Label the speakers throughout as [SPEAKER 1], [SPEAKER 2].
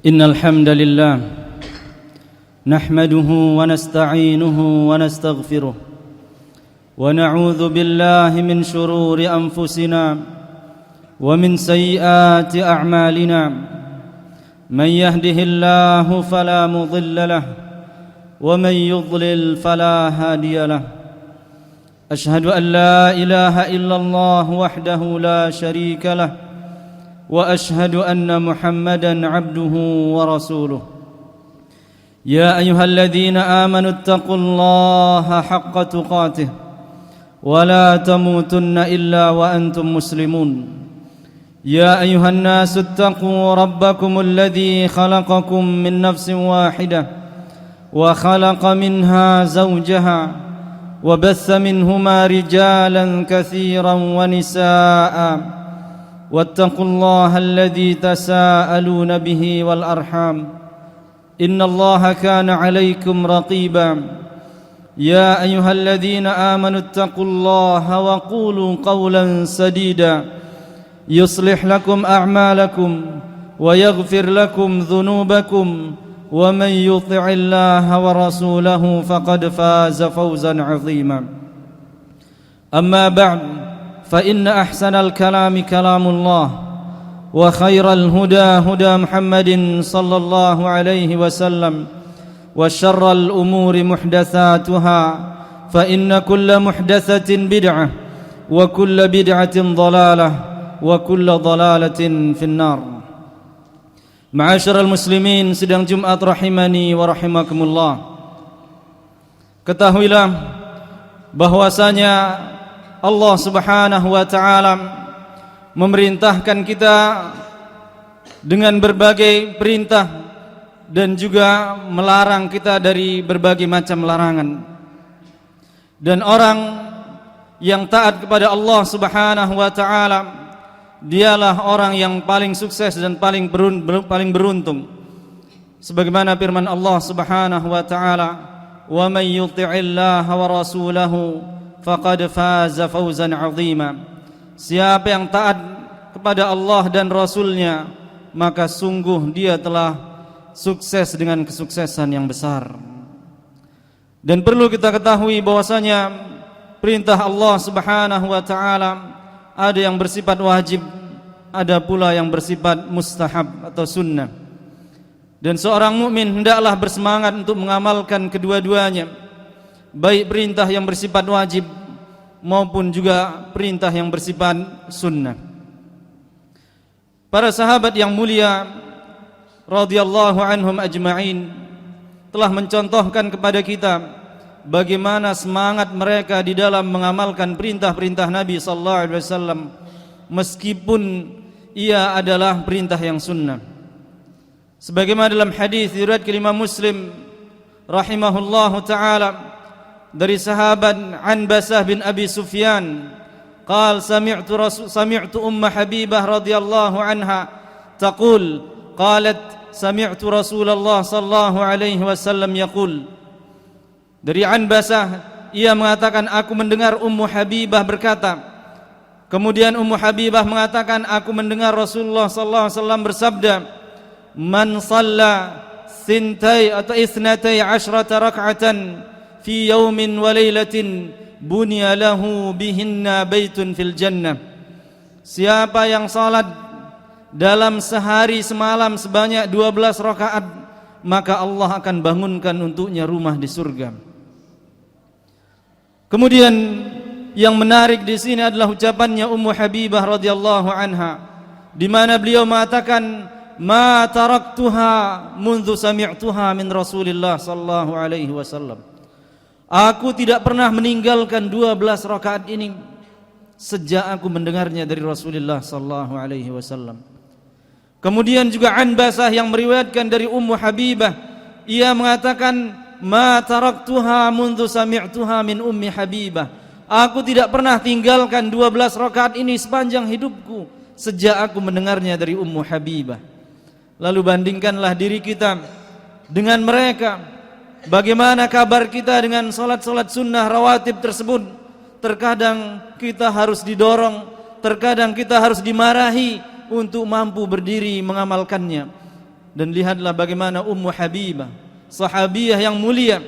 [SPEAKER 1] إن الحمد لله نحمده ونستعينه ونستغفره ونعوذ بالله من شرور أنفسنا ومن سيئات أعمالنا من يهده الله فلا مضل له ومن يضلل فلا هادي له أشهد أن لا إله إلا الله وحده لا شريك له وأشهد أن محمدًا عبده ورسوله يا أيها الذين آمنوا اتقوا الله حق تقاته ولا تموتن إلا وأنتم مسلمون يا أيها الناس اتقوا ربكم الذي خلقكم من نفس واحدة وخلق منها زوجها وبث منهما رجالا كثيرا ونساء واتقوا الله الذي تساءلون به والأرحام إن الله كان عليكم رقيبا يا أيها الذين آمنوا اتقوا الله وقولوا قولا سديدا يصلح لكم أعمالكم ويغفر لكم ذنوبكم ومن يطع الله ورسوله فقد فاز فوزا عظيما أما بعد فإن أحسن الكلام كلام الله وخير الهدى هدى محمد صلى الله عليه وسلم وشر الأمور محدثاتها فإن كل محدثة بدعة وكل بدعة ضلالة وكل ضلالة في النار. Ma'asyiral muslimin, sidang Jumat rahimani wa rahimakumullah. Ketahuilah bahwasanya Allah Subhanahu wa taala memerintahkan kita dengan berbagai perintah dan juga melarang kita dari berbagai macam larangan. Dan orang yang taat kepada Allah Subhanahu wa taala dialah orang yang paling sukses dan paling beruntung. Sebagaimana firman Allah Subhanahu wa taala, "Wa may yuti'illaha wa rasulahu faqad faza fawzan 'azima." Siapa yang taat kepada Allah dan Rasulnya, maka sungguh dia telah sukses dengan kesuksesan yang besar. Dan perlu kita ketahui bahwasanya perintah Allah Subhanahu wa taala ada yang bersifat wajib, ada pula yang bersifat mustahab atau sunnah. Dan seorang mukmin hendaklah bersemangat untuk mengamalkan kedua-duanya, baik perintah yang bersifat wajib maupun juga perintah yang bersifat sunnah. Para sahabat yang mulia radhiyallahu anhum ajma'in telah mencontohkan kepada kita bagaimana semangat mereka di dalam mengamalkan perintah-perintah Nabi sallallahu alaihi wasallam meskipun ia adalah perintah yang sunnah. Sebagaimana dalam hadis riwayat Imam Muslim rahimahullahu taala dari sahabat Anbasah bin Abi Sufyan, qala sami'tu Umma Habibah radhiyallahu anha taqul qalat sami'tu Rasulullah sallallahu alaihi wasallam yaqul. Dari Anbasah, ia mengatakan, aku mendengar Ummu Habibah berkata. Kemudian Ummu Habibah mengatakan, aku mendengar Rasulullah sallallahu alaihi wasallam bersabda, man shalla thintai atau ithnatai asyrata rak'atan fi yaumin wa lailatin bunya lahu bihinna baitun fil jannah. Siapa yang salat dalam sehari semalam sebanyak 12 rakaat, maka Allah akan bangunkan untuknya rumah di surga. Kemudian yang menarik di sini adalah ucapannya Ummu Habibah radhiyallahu anha, di mana beliau mengatakan, ma taraktuha mundu sami'tuha min Rasulillah sallallahu alaihi wasallam. Aku tidak pernah meninggalkan 12 rakaat ini sejak aku mendengarnya dari Rasulullah sallallahu alaihi wasallam. Kemudian juga Anbasah yang meriwayatkan dari Ummu Habibah, ia mengatakan, ma taraktuha mundu sami'tuha min Ummi Habibah. Aku tidak pernah tinggalkan 12 rakaat ini sepanjang hidupku sejak aku mendengarnya dari Ummu Habibah. Lalu bandingkanlah diri kita dengan mereka. Bagaimana kabar kita dengan salat-salat sunnah rawatib tersebut? Terkadang kita harus didorong, terkadang kita harus dimarahi untuk mampu berdiri mengamalkannya. Dan lihatlah bagaimana Ummu Habibah, sahabiyah yang mulia,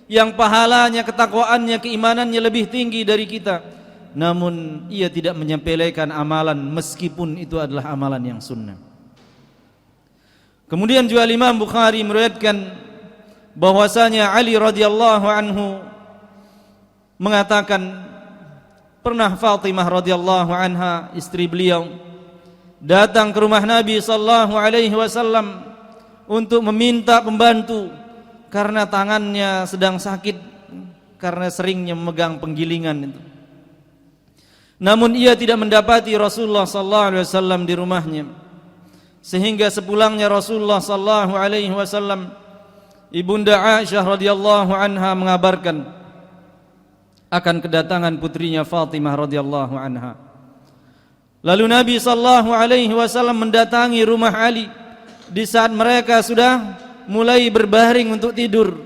[SPEAKER 1] yang pahalanya, ketakwaannya, keimanannya lebih tinggi dari kita, namun ia tidak menyepelekan amalan meskipun itu adalah amalan yang sunnah. Kemudian juga Imam Bukhari meriwayatkan bahwasanya Ali radhiyallahu anhu mengatakan, pernah Fatimah radhiyallahu anha, istri beliau, datang ke rumah Nabi sallallahu alaihi wasallam untuk meminta pembantu karena tangannya sedang sakit karena seringnya memegang penggilingan itu. Namun ia tidak mendapati Rasulullah sallallahu alaihi wasallam di rumahnya. Sehingga sepulangnya Rasulullah sallallahu alaihi wasallam, Ibunda Aisyah radhiyallahu anha mengabarkan akan kedatangan putrinya Fatimah radhiyallahu anha. Lalu Nabi sallallahu alaihi wasallam mendatangi rumah Ali di saat mereka sudah mulai berbaring untuk tidur.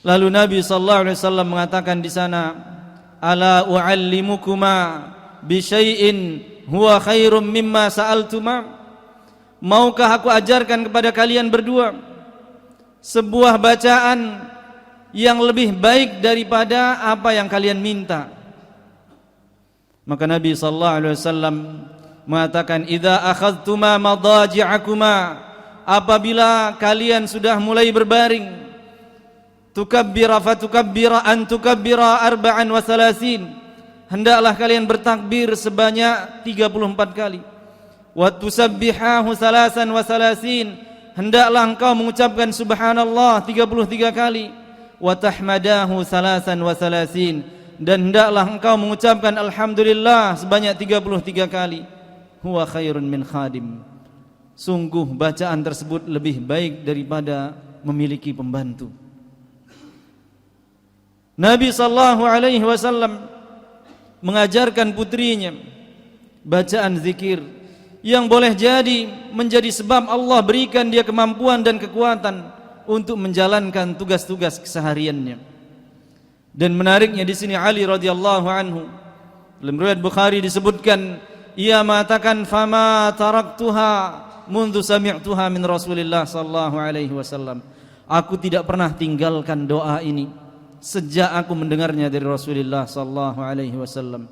[SPEAKER 1] Lalu Nabi sallallahu alaihi wasallam mengatakan di sana, "Ala u'allimukuma bi syai'in huwa khairum mimma sa'altuma?" Maukah aku ajarkan kepada kalian berdua sebuah bacaan yang lebih baik daripada apa yang kalian minta? Maka Nabi sallallahu alaihi wasallam mengatakan, "Idza akhadtuma madaji'akuma," apabila kalian sudah mulai berbaring, tukabbira fatukabbira an tukabbira arba'an wa thalathin, hendaklah kalian bertakbir sebanyak 34 kali. Wa tusabbihahu thalasan wa thalathin, hendaklah engkau mengucapkan subhanallah 33 kali. Wa tahmadahu thalasan wa thalathin, dan hendaklah engkau mengucapkan alhamdulillah sebanyak 33 kali. Huwa khairun min khadim, sungguh bacaan tersebut lebih baik daripada memiliki pembantu. Nabi sallallahu alaihi wasallam mengajarkan putrinya bacaan zikir yang boleh jadi menjadi sebab Allah berikan dia kemampuan dan kekuatan untuk menjalankan tugas-tugas kesehariannya. Dan menariknya di sini Ali radhiyallahu anhu, dalam riwayat Bukhari disebutkan, ia mengatakan, "Fama taraktuha mundu sami'tuha min Rasulillah sallallahu alaihi wasallam." Aku tidak pernah tinggalkan doa ini sejak aku mendengarnya dari Rasulullah sallallahu alaihi wasallam.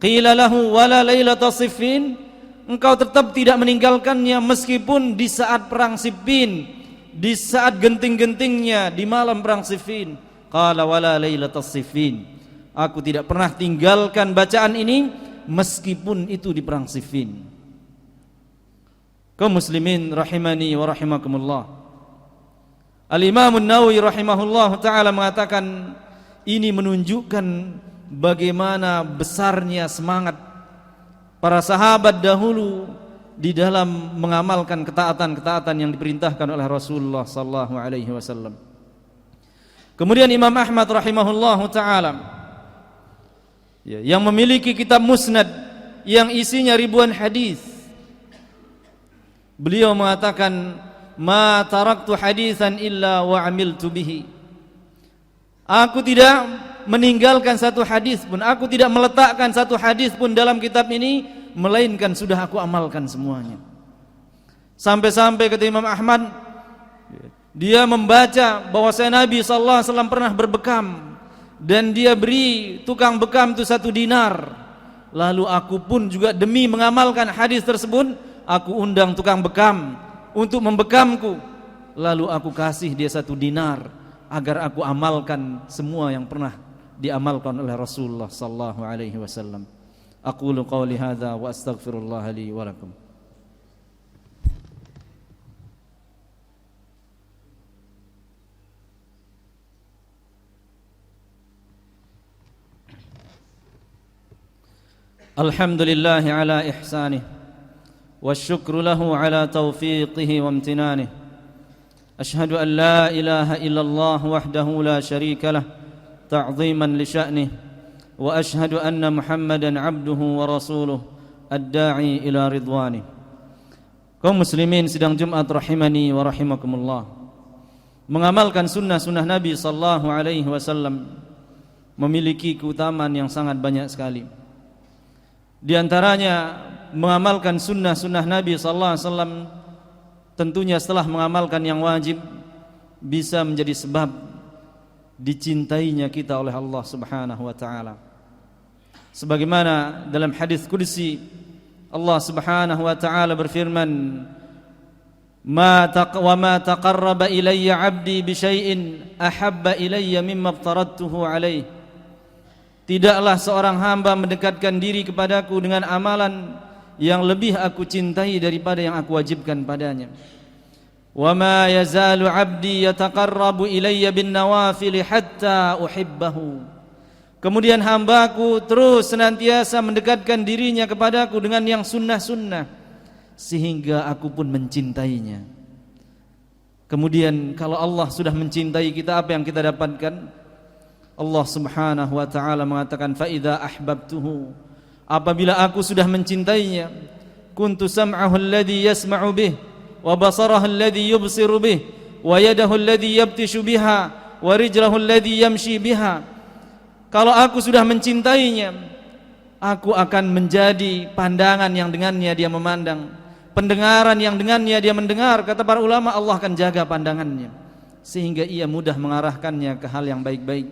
[SPEAKER 1] Qila lahu wala lailata Siffin, engkau tetap tidak meninggalkannya meskipun di saat perang Siffin, di saat genting-gentingnya di malam perang Siffin. Qala wala lailatas Siffin, aku tidak pernah tinggalkan bacaan ini meskipun itu di perang Siffin. Kaum muslimin rahimani wa rahimakumullah, Al-Imam An-Nawawi rahimahullah ta'ala mengatakan, ini menunjukkan bagaimana besarnya semangat para sahabat dahulu di dalam mengamalkan ketaatan-ketaatan yang diperintahkan oleh Rasulullah sallallahu alaihi wasallam. Kemudian Imam Ahmad rahimahullahu ta'ala, yang memiliki kitab Musnad yang isinya ribuan hadis, beliau mengatakan, "Ma taraktu hadisan illa wa amiltu bihi." Aku tidak meninggalkan satu hadis pun, aku tidak meletakkan satu hadis pun dalam kitab ini, melainkan sudah aku amalkan semuanya. Sampai-sampai kata Imam Ahmad, dia membaca bahwasanya Nabi sallallahu alaihi wasallam pernah berbekam dan dia beri tukang bekam itu 1 dinar. Lalu aku pun juga demi mengamalkan hadis tersebut, aku undang tukang bekam untuk membekamku. Lalu aku kasih dia 1 dinar agar aku amalkan semua yang pernah diamalkan oleh Rasulullah sallallahu alaihi wasallam. Aqulu qawli hadza wa astaghfirullah li wa lakum. Alhamdulillah ala ihsanih wasyukru lahu ala taufiqihi wa amtinanih. Ashhadu an la ilaha illallah wahdahu la syarika lah ta'ziman li sya'nih, wa ashhadu anna Muhammadan abduhu wa rasuluh ad-da'i ila ridwanih. Kaum muslimin sidang Jumat rahimani wa rahimakumullah, mengamalkan sunnah-sunnah Nabi sallallahu alaihi wasallam memiliki keutamaan yang sangat banyak sekali. Di antaranya mengamalkan sunnah-sunnah Nabi sallallahu alaihi wasallam tentunya setelah mengamalkan yang wajib bisa menjadi sebab dicintainya kita oleh Allah Subhanahu wa taala. Sebagaimana dalam hadis qudsi Allah Subhanahu wa taala berfirman, wa ma taqarraba ilayya 'abdi bi syai'in ahabba ilayya mimma aftaradtuhu alaih. Tidaklah seorang hamba mendekatkan diri kepadaku dengan amalan yang lebih aku cintai daripada yang aku wajibkan padanya. Wa ma yazalu 'abdi yataqarrabu ilayya bin nawafil hatta uhibbahu. Kemudian hambaku terus senantiasa mendekatkan dirinya kepadaku dengan yang sunnah-sunnah sehingga aku pun mencintainya. Kemudian kalau Allah sudah mencintai kita, apa yang kita dapatkan? Allah Subhanahu wa taala mengatakan, fa idza ahbabtuhu, apabila aku sudah mencintainya, kuntu sam'ahu alladhi yasma'u bih, wa basarahu alladhi yubsiru bih, wa yadahu alladhi yabtishu biha, wa rijlahu alladhi yamshi biha. Kalau aku sudah mencintainya, aku akan menjadi pandangan yang dengannya dia memandang, pendengaran yang dengannya dia mendengar. Kata para ulama, Allah akan jaga pandangannya sehingga ia mudah mengarahkannya ke hal yang baik-baik.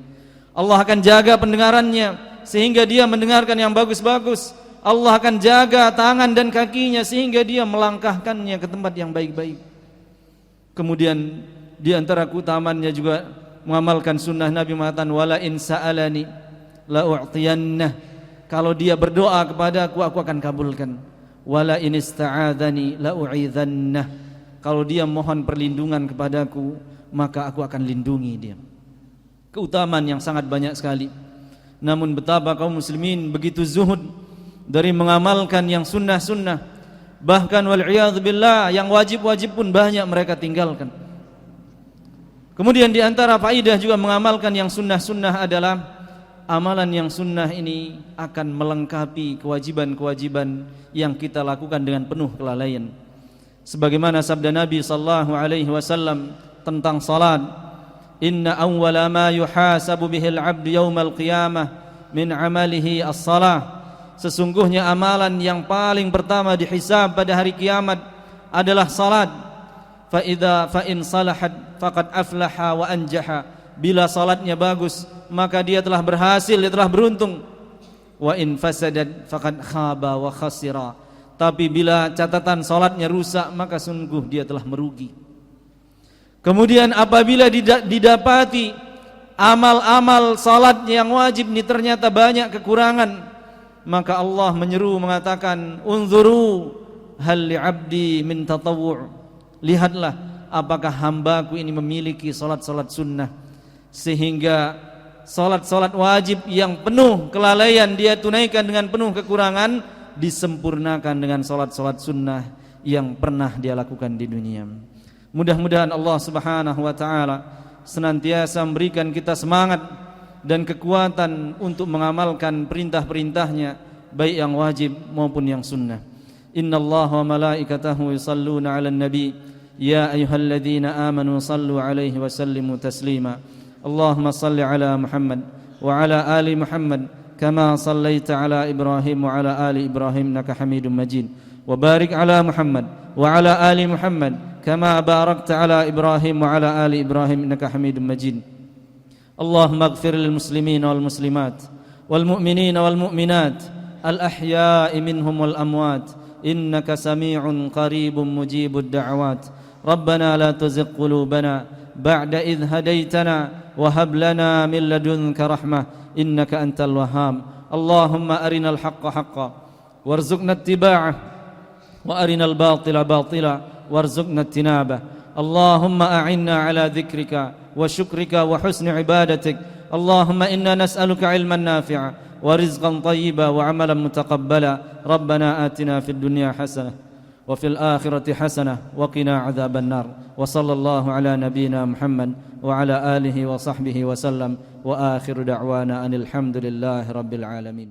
[SPEAKER 1] Allah akan jaga pendengarannya sehingga dia mendengarkan yang bagus-bagus. Allah akan jaga tangan dan kakinya sehingga dia melangkahkannya ke tempat yang baik-baik. Kemudian di antara keutamaannya juga mengamalkan sunnah Nabi mengatakan, wala in sa'alani la u'tiyannah. Kalau dia berdoa kepadaku, aku akan kabulkan. Wala in ista'adzani la u'idhannah. Kalau dia mohon perlindungan kepadaku, maka aku akan lindungi dia. Keutamaan yang sangat banyak sekali. Namun betapa kaum muslimin begitu zuhud dari mengamalkan yang sunnah-sunnah, bahkan wal'iyadzu billah yang wajib-wajib pun banyak mereka tinggalkan. Kemudian di antara faidah juga mengamalkan yang sunnah-sunnah adalah amalan yang sunnah ini akan melengkapi kewajiban-kewajiban yang kita lakukan dengan penuh kelalaian. Sebagaimana sabda Nabi sallallahu alaihi wasallam tentang salat, inna awwala ma yuhasabu bihil 'abdu yaumal qiyamah min 'amalihi as-salah. Sesungguhnya amalan yang paling pertama dihisab pada hari kiamat adalah salat. Fa in salahat faqad aflaha wa anjaha. Bila salatnya bagus, maka dia telah berhasil, dia telah beruntung. Wa in fasadat faqad khaba wa khasira. Tapi bila catatan salatnya rusak, maka sungguh dia telah merugi. Kemudian apabila didapati amal-amal salat yang wajib ini ternyata banyak kekurangan, maka Allah menyeru mengatakan, unzuru hal li'abdi min tatawwu'. Lihatlah apakah hambaku ini memiliki salat-salat sunnah, sehingga salat-salat wajib yang penuh kelalaian dia tunaikan dengan penuh kekurangan disempurnakan dengan salat-salat sunnah yang pernah dia lakukan di dunia. Mudah-mudahan Allah Subhanahu wa taala senantiasa memberikan kita semangat dan kekuatan untuk mengamalkan perintah-perintahnya, baik yang wajib maupun yang sunnah. Innallaha wa malaikatahu yusalluna 'alan nabi ya ayyuhalladzina amanu sallu 'alaihi wa sallimu taslima. Allahumma salli 'ala Muhammad wa 'ala ali Muhammad kama sallaita 'ala Ibrahim wa 'ala ali Ibrahim innaka Hamidum Majid. Wa barik 'ala Muhammad wa 'ala ali Muhammad kama barakta 'ala Ibrahim wa 'ala ali Ibrahim innaka Hamidum Majid. Allahumma ighfir lil muslimin wal muslimat wal mu'minin wal mu'minat al ahya'i minhum wal amwat innaka sami'un qaribun mujibud da'awat. Rabbana la tuzigh qulubana ba'da idh hadaytana wa hab lana min ladunka rahmah innaka antal wahhab. Allahumma arinal haqqa haqqan warzuqna ittiba'ah wa arinal batila batila warzuqna ijtinabah. Allahumma a'inna ala dhikrika wa syukrika wa husni ibadatik. Allahumma inna nas'aluka ilman nafi'a wa rizqan tayyiba wa amalan mutaqabbala. Rabbana atina fid dunya hasanah wa fil akhirati hasanah wa qina adzaban nar. Wa sallallahu ala nabiyyina Muhammad wa ala alihi wa sahbihi wa sallam wa akhiru da'wana anil hamdulillahi rabbil alamin.